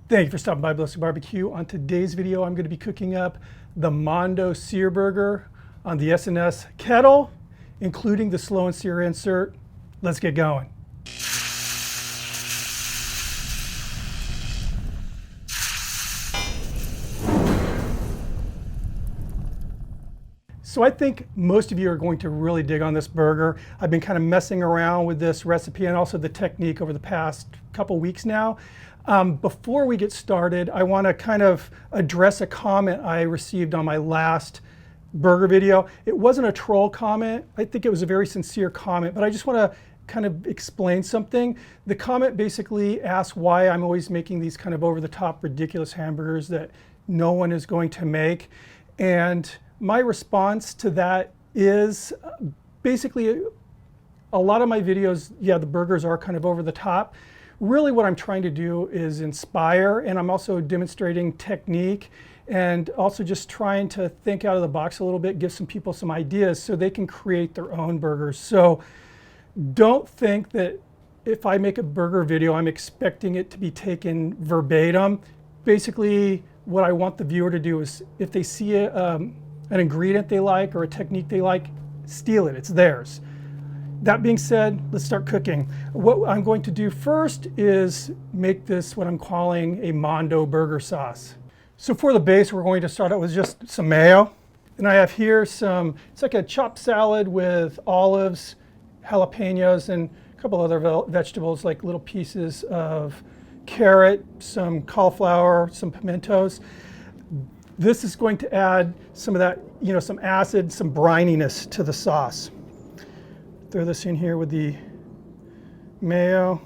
Thank you for stopping by Ballistic BBQ. On today's video, I'm going to be cooking up the Mondo Cheeseburger on the SnS Kettle, including the slow and sear insert. Let's get going. So I think most of you are going to really dig on this burger. I've been kind of messing around with this recipe and also the technique over the past couple weeks now. Before we get started, I want to kind of address a comment I received on my last burger video. It wasn't a troll comment. I think it was a very sincere comment, but I just want to kind of explain something. The comment basically asked why I'm always making these kind of over-the-top ridiculous hamburgers that no one is going to make. And my response to that is basically a lot of my videos, yeah, the burgers are kind of over the top. Really what I'm trying to do is inspire, and I'm also demonstrating technique and also just trying to think out of the box a little bit, give some people some ideas so they can create their own burgers. So don't think that if I make a burger video, I'm expecting it to be taken verbatim. Basically, what I want the viewer to do is if they see an ingredient they like or a technique they like, steal it, it's theirs. That being said, let's start cooking. What I'm going to do first is make this what I'm calling a Mondo burger sauce. So for the base, we're going to start out with just some mayo. And I have here it's like a chopped salad with olives, jalapenos, and a couple other vegetables like little pieces of carrot, some cauliflower, some pimentos. This is going to add some of that, some acid, some brininess to the sauce. Throw this in here with the mayo.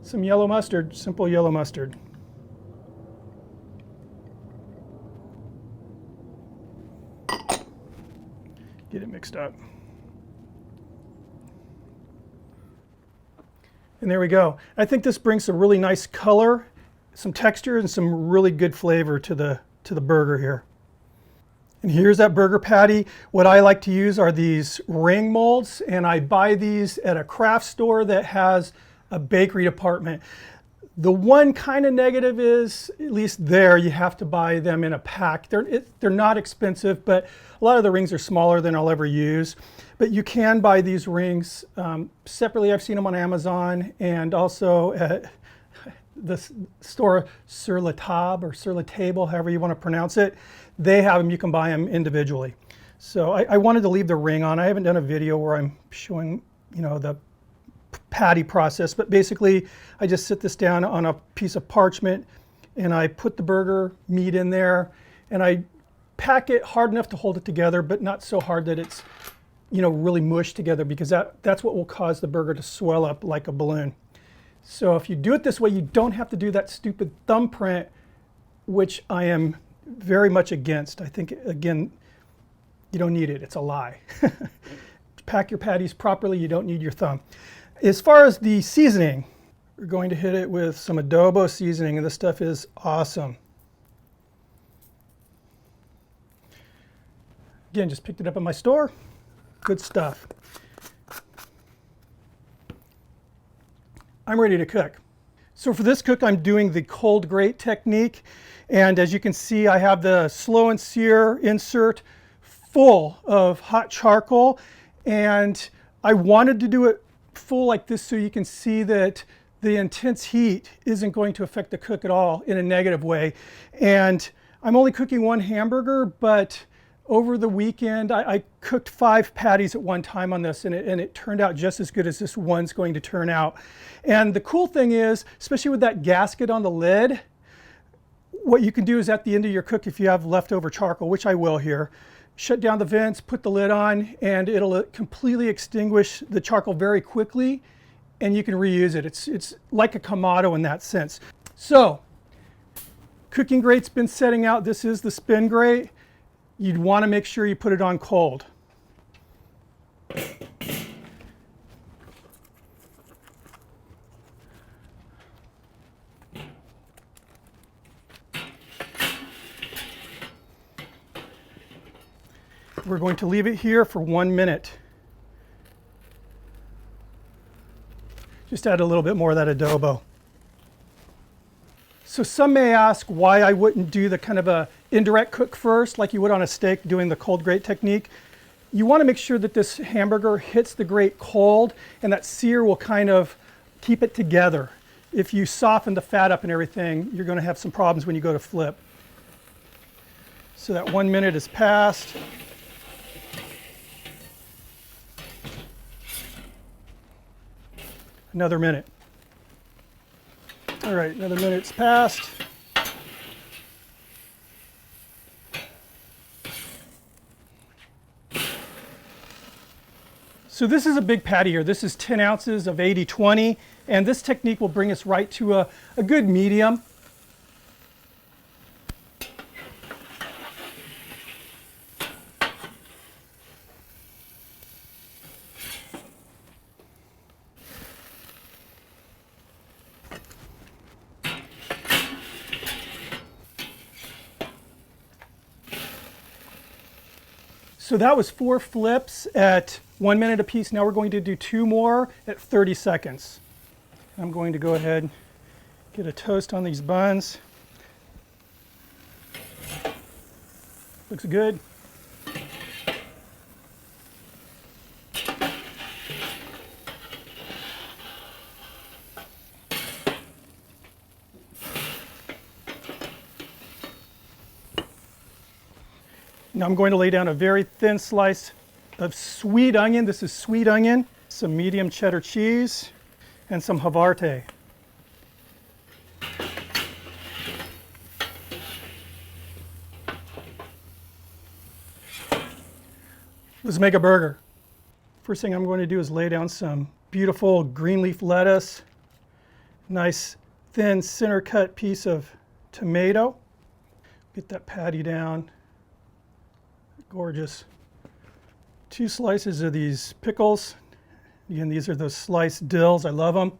Some yellow mustard, simple yellow mustard. Get it mixed up. And there we go. I think this brings a really nice color, some texture, and some really good flavor to the burger here. And here's that burger patty. What I like to use are these ring molds, and I buy these at a craft store that has a bakery department. The one kind of negative is, at least there, you have to buy them in a pack. They're not expensive, but a lot of the rings are smaller than I'll ever use. But you can buy these rings separately. I've seen them on Amazon and also at the store Sur la Table or Sur la Table, however you want to pronounce it. They have them, you can buy them individually. So I wanted to leave the ring on. I haven't done a video where I'm showing, the patty process, but basically I just sit this down on a piece of parchment and I put the burger meat in there and I pack it hard enough to hold it together, but not so hard that it's, really mushed together, because that's what will cause the burger to swell up like a balloon. So if you do it this way, you don't have to do that stupid thumbprint, which I am very much against. I think, again, you don't need it. It's a lie. Pack your patties properly. You don't need your thumb. As far as the seasoning, we're going to hit it with some adobo seasoning, and this stuff is awesome. Again, just picked it up at my store. Good stuff. I'm ready to cook. So for this cook, I'm doing the cold grate technique. And as you can see, I have the slow and sear insert full of hot charcoal. And I wanted to do it full like this so you can see that the intense heat isn't going to affect the cook at all in a negative way. And I'm only cooking one hamburger, but over the weekend, I cooked 5 patties at one time on this, and it turned out just as good as this one's going to turn out. And the cool thing is, especially with that gasket on the lid, what you can do is at the end of your cook, if you have leftover charcoal, which I will here, shut down the vents, put the lid on, and it'll completely extinguish the charcoal very quickly, and you can reuse it. It's like a Kamado in that sense. So, cooking grate's been setting out. This is the spin grate. You'd want to make sure you put it on cold. We're going to leave it here for 1 minute. Just add a little bit more of that adobo. So some may ask why I wouldn't do the kind of a indirect cook first, like you would on a steak, doing the cold grate technique. You want to make sure that this hamburger hits the grate cold, and that sear will kind of keep it together. If you soften the fat up and everything, you're going to have some problems when you go to flip. So that 1 minute has passed. Another minute. All right, another minute's passed. So this is a big patty here. This is 10 ounces of 80/20, and this technique will bring us right to a good medium. So that was 4 flips at 1 minute apiece. Now we're going to do 2 more at 30 seconds. I'm going to go ahead and get a toast on these buns. Looks good. Now I'm going to lay down a very thin slice of sweet onion. This is sweet onion, some medium cheddar cheese, and some Havarti. Let's make a burger. First thing I'm going to do is lay down some beautiful green leaf lettuce, nice thin center cut piece of tomato. Get that patty down. Gorgeous. 2 slices of these pickles. Again, these are those sliced dills. I love them.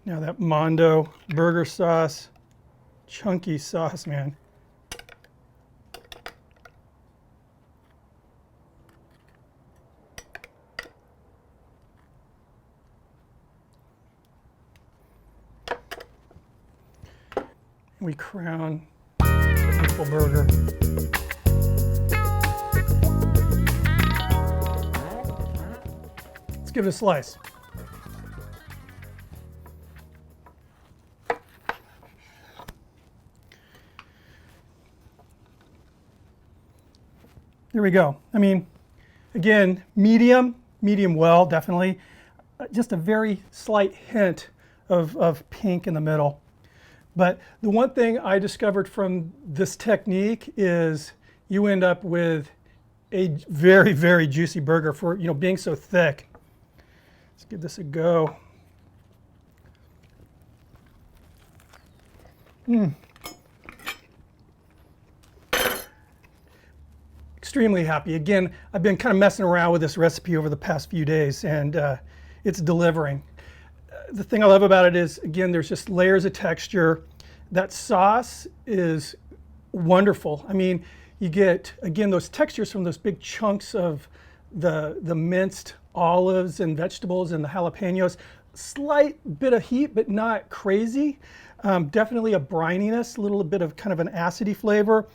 Now that Mondo burger sauce, chunky sauce, man. We crown a beautiful burger. Let's give it a slice. There we go. I mean, again, medium well, definitely. Just a very slight hint of pink in the middle. But the one thing I discovered from this technique is you end up with a very, very juicy burger for, being so thick. Let's give this a go. Extremely happy. Again, I've been kind of messing around with this recipe over the past few days, and it's delivering. The thing I love about it is, again, there's just layers of texture. That sauce is wonderful. I mean, you get, again, those textures from those big chunks of the minced olives and vegetables and the jalapenos. Slight bit of heat, but not crazy. Definitely a brininess, a little bit of kind of an acidy flavor.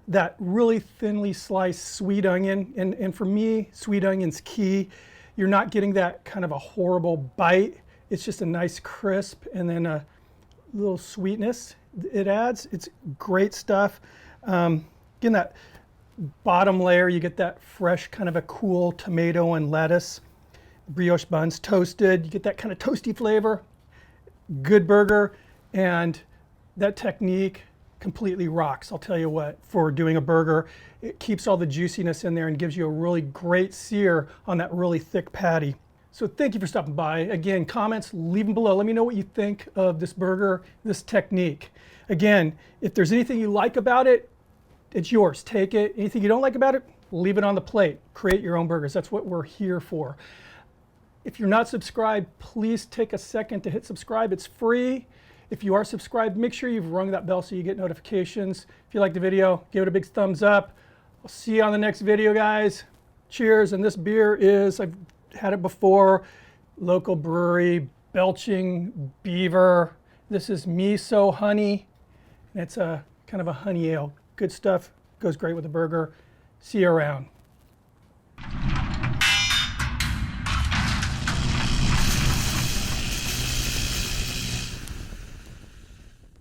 That really thinly sliced sweet onion, and for me, sweet onion's key. You're not getting that kind of a horrible bite. It's just a nice crisp and then a little sweetness it adds. It's great stuff. Again, that bottom layer, you get that fresh kind of a cool tomato and lettuce. Brioche buns toasted, you get that kind of toasty flavor. Good burger, and that technique completely rocks, I'll tell you what, for doing a burger. It keeps all the juiciness in there and gives you a really great sear on that really thick patty. So thank you for stopping by. Again, comments, leave them below. Let me know what you think of this burger, this technique. Again, if there's anything you like about it, it's yours. Take it. Anything you don't like about it, leave it on the plate. Create your own burgers. That's what we're here for. If you're not subscribed, please take a second to hit subscribe. It's free. If you are subscribed, make sure you've rung that bell so you get notifications. If you like the video, give it a big thumbs up. I'll see you on the next video, guys. Cheers. And this beer is, I've had it before, local brewery, Belching Beaver. This is miso honey, and it's a kind of a honey ale. Good stuff, goes great with a burger. See you around.